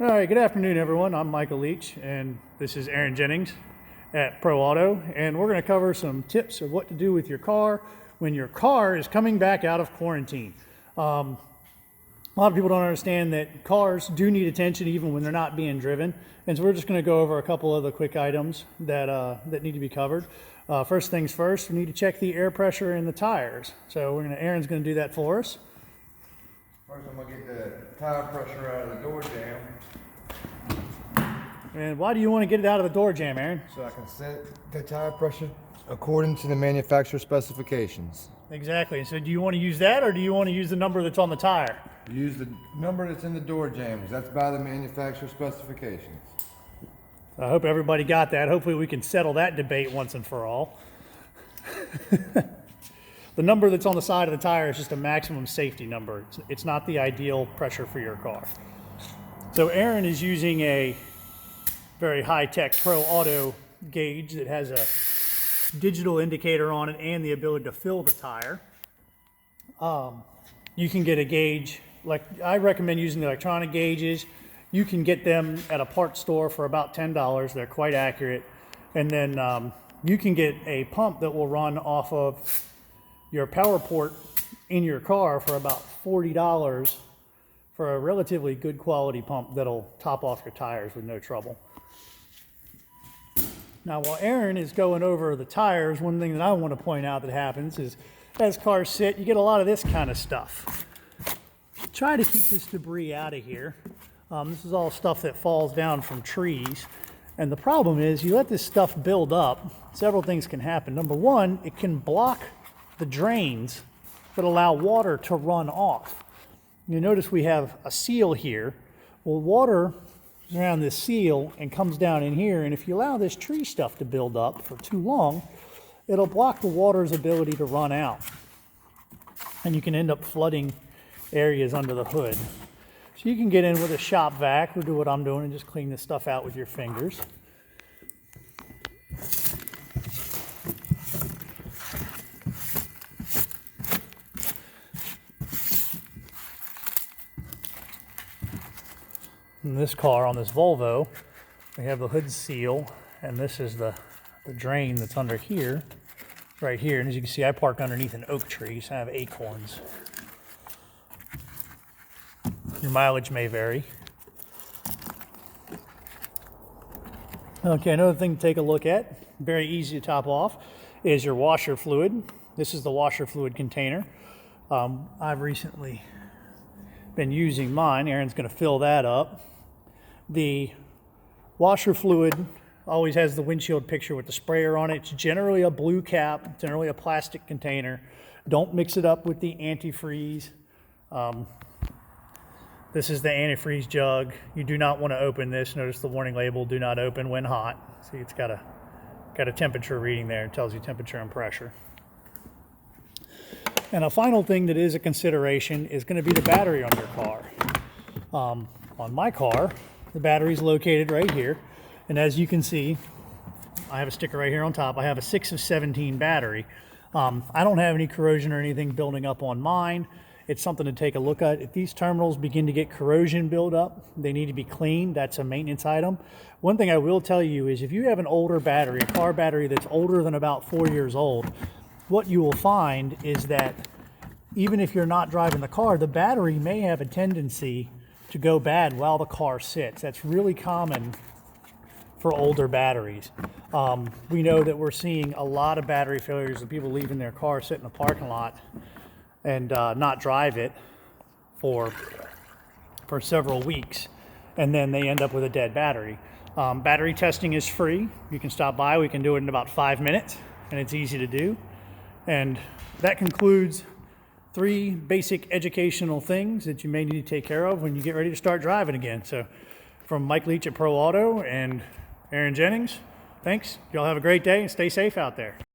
All right, good afternoon, everyone. I'm Michael Leach, and this is Aaron Jennings at Pro Auto, and we're going to cover some tips of what to do with your car when your car is coming back out of quarantine. A lot of people don't understand that cars do need attention even when they're not being driven, and so we're just going to go over a couple of the quick items that need to be covered. First things first, we need to check the air pressure in the tires. So Aaron's going to do that for us. First, I'm going to get the tire pressure out of the door jamb. And why do you want to get it out of the door jamb, Aaron? So I can set the tire pressure according to the manufacturer specifications. Exactly. So do you want to use that, or do you want to use the number that's on the tire? Use the number that's in the door jamb, because that's by the manufacturer specifications. I hope everybody got that. Hopefully we can settle that debate once and for all. The number that's on the side of the tire is just a maximum safety number. It's not the ideal pressure for your car. So Aaron is using a very high-tech Pro Auto gauge that has a digital indicator on it and the ability to fill the tire. You can get a gauge, like I recommend using the electronic gauges. You can get them at a parts store for about $10. They're quite accurate. And then you can get a pump that will run off of your power port in your car for about $40 for a relatively good quality pump that'll top off your tires with no trouble. Now, while Aaron is going over the tires, one thing that I want to point out that happens is as cars sit, you get a lot of this kind of stuff. Try to keep this debris out of here. This is all stuff that falls down from trees. And the problem is you let this stuff build up, several things can happen. Number one, it can block the drains that allow water to run off. You notice we have a seal here. Well, water is around this seal and comes down in here, and if you allow this tree stuff to build up for too long, it'll block the water's ability to run out. And you can end up flooding areas under the hood. So you can get in with a shop vac or do what I'm doing and just clean this stuff out with your fingers. In this car, on this Volvo, we have the hood seal, and this is the drain that's under here, right here. And as you can see, I park underneath an oak tree, so I have acorns. Your mileage may vary. Okay, another thing to take a look at, very easy to top off, is your washer fluid. This is the washer fluid container. I've recently been using mine. Aaron's going to fill that up. The washer fluid always has the windshield picture with the sprayer on it. It's generally a blue cap, generally a plastic container. Don't mix it up with the antifreeze. This is the antifreeze jug. You do not want to open this. Notice the warning label, do not open when hot. See, it's got a temperature reading there. It tells you temperature and pressure. And a final thing that is a consideration is going to be the battery on your car. On my car, the battery is located right here. And as you can see, I have a sticker right here on top. I have a 6 of 17 battery. I don't have any corrosion or anything building up on mine. It's something to take a look at. If these terminals begin to get corrosion build up, they need to be cleaned. That's a maintenance item. One thing I will tell you is if you have an older battery, a car battery that's older than about 4 years old, what you will find is that even if you're not driving the car, the battery may have a tendency to go bad while the car sits. That's really common for older batteries. We know that we're seeing a lot of battery failures of people leaving their car sit in a parking lot and not drive it for several weeks, and then they end up with a dead battery. Battery testing is free. You can stop by. We can do it in about 5 minutes, and it's easy to do. And that concludes 3 basic educational things that you may need to take care of when you get ready to start driving again. So from Mike Leach at Pro Auto and Aaron Jennings, thanks. Y'all have a great day and stay safe out there.